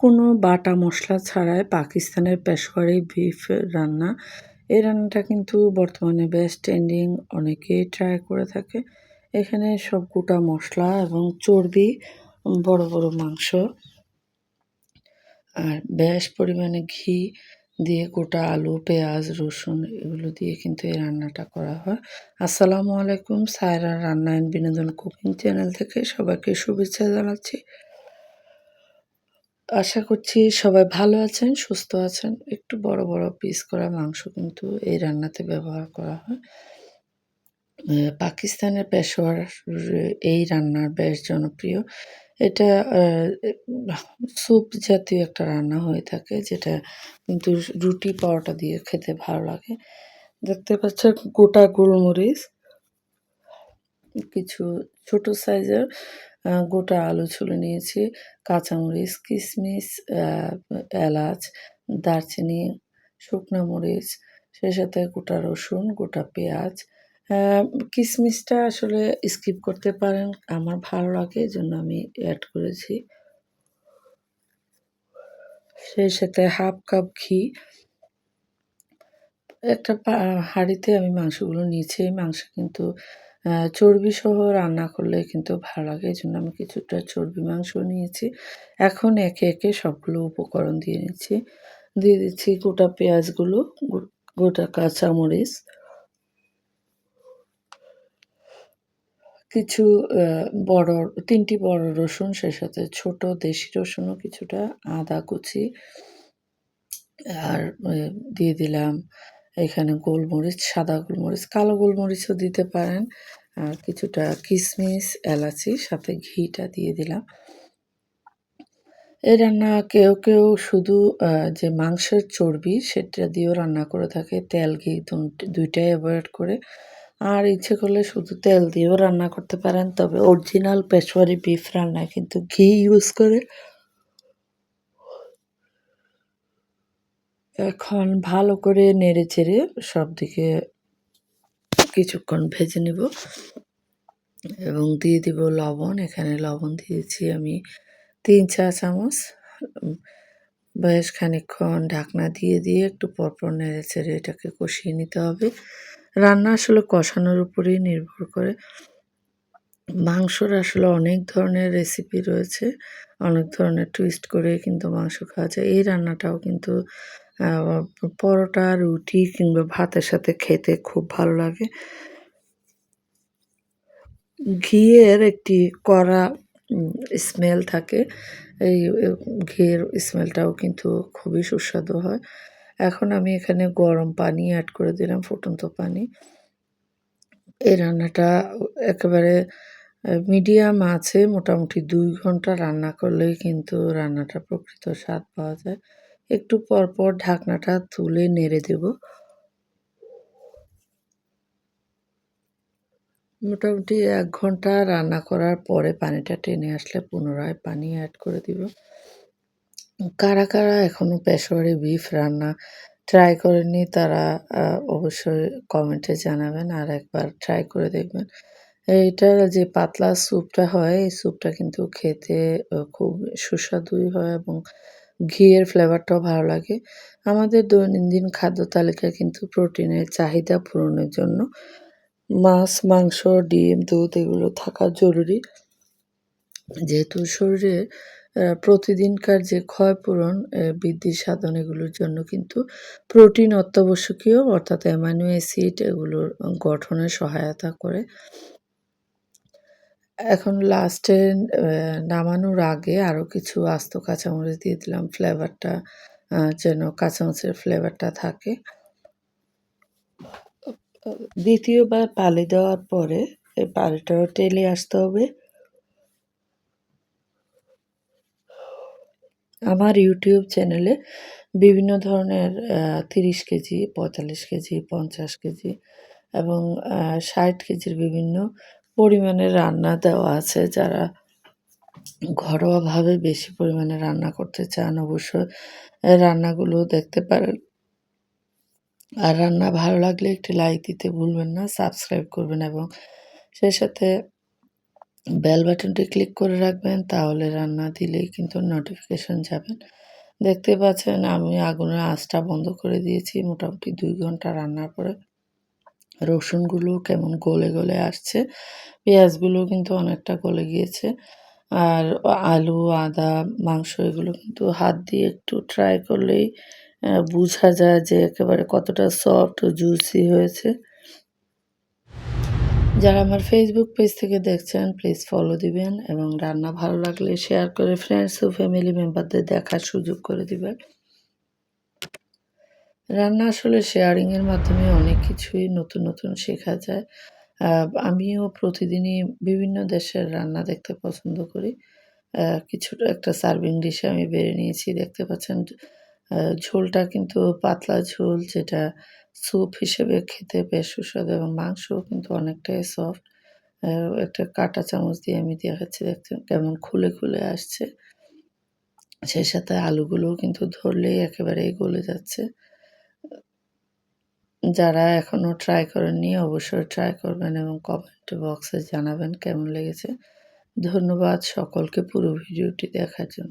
কোনো বাটা মশলা ছাড়াই পাকিস্তানের পেশোয়ারি বিফ রান্না। এই রান্নাটা কিন্তু বর্তমানে বেশ ট্রেন্ডিং, অনেকেই ট্রাই করে থাকে। এখানে সব গোটা মশলা এবং চর্বি, বড় বড় মাংস আর বেশ পরিমাণে ঘি দিয়ে গোটা আলু, পেঁয়াজ, রসুন এগুলো দিয়ে কিন্তু এই রান্নাটা করা হয়। আসসালামু আলাইকুম, সায়রা রান্না অ্যান্ড বিনোদন কুকিং চ্যানেল থেকে সবাইকে শুভেচ্ছা জানাচ্ছি। আশা করছি সবাই ভালো আছেন, সুস্থ আছেন। একটু বড় বড় পিস করা মাংস কিন্তু এই রান্নাতে ব্যবহার করা হয়। পাকিস্তানের পেশোয়ার এই রান্না বেশ জনপ্রিয়। এটা স্যুপ জাতীয় একটা রান্না হয়ে থাকে, যেটা কিন্তু রুটি পরোটা দিয়ে খেতে ভালো লাগে। দেখতে পাচ্ছেন গোটা গোলমরিচ, কিছু ছোট সাইজের গোটা আলু ছুলে নিয়েছি, কাঁচামরিচ, কিশমিশ, এলাচ, দারচিনি, শুকনা মরিচ, সেই সাথে গোটা রসুন, গোটা পেঁয়াজ। আ কিশমিশটা আসলে স্কিপ করতে পারেন। আমার ভালো লাগে এজন্য আমি এড করেছি। সেই সাথে 1/2 কাপ ঘি। একটা হাঁড়িতে আমি মাংসগুলো নিয়েছি। এই মাংস কিন্তু চর্বিসহ রান্না করলে কিন্তু ভালো লাগে। এজন্য আমি কিছুটা চর্বি মাংস নিয়েছি। এখন একে একে সবগুলো উপকরণ দিয়ে নিচ্ছি। দিয়ে দিচ্ছি গোটা পেঁয়াজগুলো, গো গোটা কাঁচামরিচ, কিছু আ বড় ৩ টি বড় রসুন, সেই সাথে ছোট দেশি রসুনও কিছুটা, আদা কুচি আর দিয়ে দিলাম এখানে গোলমরিচ, সাদা গোলমরিচ, কালো গোলমরিচও দিতে পারেন। আর কিছুটা কিশমিশ, এলাচি, সাথে ঘিটা দিয়ে দিলাম। এই রান্না কেউ কেউ শুধু যে মাংসের চর্বি সেটা দিয়েও রান্না করে থাকে। তেল, ঘি ২ টাই এভয়েড করে। আর ইচ্ছে করলে শুধু তেল দিয়েও রান্না করতে পারেন। তবে অরিজিনাল পেশোয়ারি বিফ রান্নায় কিন্তু ঘি ইউজ করে। এখন ভালো করে নেড়েচেড়ে সবদিকে কিছুক্ষণ ভেজে নিব এবং দিয়ে দিব লবণ। এখানে লবণ দিয়েছি আমি ৩ চা চামচ। উম বেশ খানিকক্ষণ ঢাকনা দিয়ে দিয়ে একটু পরপর নেড়েচেড়ে এটাকে কষিয়ে নিতে হবে। রান্না আসলে কষানোর উপরেই নির্ভর করে। মাংসর আসলে অনেক ধরনের রেসিপি রয়েছে। অনেক ধরনের টুইস্ট করে কিন্তু মাংস খাওয়া যায়। এই রান্নাটাও কিন্তু আ পরোটা, রুটি কিংবা ভাতের সাথে খেতে খুব ভালো লাগে। ঘিয়ের একটি কড়া উম স্মেল থাকে। এই ঘিয়ের স্মেলটাও কিন্তু খুবই সুস্বাদু হয়। এখন আমি এখানে গরম পানি এড করে দিলাম, ফুটন্ত পানি। এই রান্নাটা একেবারে মিডিয়াম আঁচে মোটামুটি ২ ঘন্টা রান্না করলেই কিন্তু রান্নাটার প্রকৃত স্বাদ পাওয়া যায়। একটু পরপর ঢাকনাটা তুলে নেড়ে দেব। মোটামুটি ১ ঘন্টা রান্না করার পরে পানিটা টেনে আসলে পুনরায় পানি এড করে দিব। কারা, কারা এখনো পেশোয়ারি বিফ রান্না ট্রাই করেননি তারা আ অবশ্যই কমেন্টে জানাবেন। আর একবার ট্রাই করে দেখবেন। এইটার যে পাতলা স্যুপটা হয়, এই স্যুপটা কিন্তু খেতে খুব সুস্বাদুই হয় এবং ঘিয়ের ফ্লেভারটাও ভালো লাগে। আমাদের দৈনন্দিন খাদ্য তালিকায় কিন্তু প্রোটিনের চাহিদা পূরণের জন্য মাছ, মাংস, ডিম, দুধ এগুলো থাকা জরুরি। যেহেতু শরীরে প্রতিদিনকার যে ক্ষয়পূরণ, বৃদ্ধি সাধন এগুলোর জন্য কিন্তু প্রোটিন অত্যাবশ্যকীয়, অর্থাৎ অ্যামাইনো অ্যাসিড এগুলোর গঠনে সহায়তা করে। এখন লাস্টে নামানোর আগে আরো কিছু আস্ত কাঁচামরিচ দিয়ে দিলাম ফ্লেভারটা যেন কাঁচামরিচের ফ্লেভারটা থাকে। আ ২য় বার পানি দেওয়ার পরে এই পানিটাও টেলে আসতে হবে। আমার YouTube চ্যানেলে বিভিন্ন ধরনের ৩০ কেজি, ৪৫ কেজি, ৫০ কেজি এবং ৬০ কেজির বিভিন্ন পরিমাণের রান্না দেওয়া আছে। যারা ঘরোয়াভাবে বেশি পরিমাণে রান্না করতে চান অবশ্যই রান্নাগুলো দেখতে পারেন। আর রান্না ভালো লাগলে একটি লাইক দিতে ভুলবেন না, সাবস্ক্রাইব করবেন এবং সেই সাথে বেল বাটনটি ক্লিক করে রাখবেন, তাহলে রান্না দিলেই কিন্তু নোটিফিকেশন যাবেন। দেখতে পাচ্ছেন আমি আগুনের আঁচটা বন্ধ করে দিয়েছি। মোটামুটি ২ ঘন্টা রান্নার পরে রসুনগুলো কেমন গলে আসছে। পেঁয়াজগুলো কিন্তু অনেকটা গলে গিয়েছে। আর আলু, আদা, মাংস এগুলো কিন্তু হাত দিয়ে একটু ট্রাই করলেই বুঝা যায় যে একেবারে কতটা সফট ও জুসি হয়েছে। যারা আমার ফেসবুক পেজ থেকে দেখছেন প্লিজ ফলো দিবেন এবং রান্না ভালো লাগলে শেয়ার করে ফ্রেন্ডস ও ফ্যামিলি মেম্বারদের দেখার সুযোগ করে দিবেন। রান্না আসলে শেয়ারিং এর মাধ্যমে অনেক কিছুই নতুন শেখা যায়। আ আমিও প্রতিদিনই বিভিন্ন দেশের রান্না দেখতে পছন্দ করি। কিছুটা একটা সার্ভিং ডিশে আমি বেড়ে নিয়েছি। দেখতে পাচ্ছেন ঝোলটা কিন্তু পাতলা ঝোল, যেটা স্যুপ হিসেবে খেতে বেশ সুস্বাদু এবং মাংসও কিন্তু অনেকটাই সফট। আ একটা কাঁটা চামচ দিয়ে আমি দেখাচ্ছি, দেখছেন কেমন খুলে আসছে। সেই সাথে আলুগুলোও কিন্তু ধরলেই একেবারেই গলে যাচ্ছে। যারা এখনো ট্রাই করেননি অবশ্যই ট্রাই করবেন এবং কমেন্ট বক্সে জানাবেন কেমন লেগেছে। ধন্যবাদ সকলকে পুরো ভিডিওটি দেখার জন্য।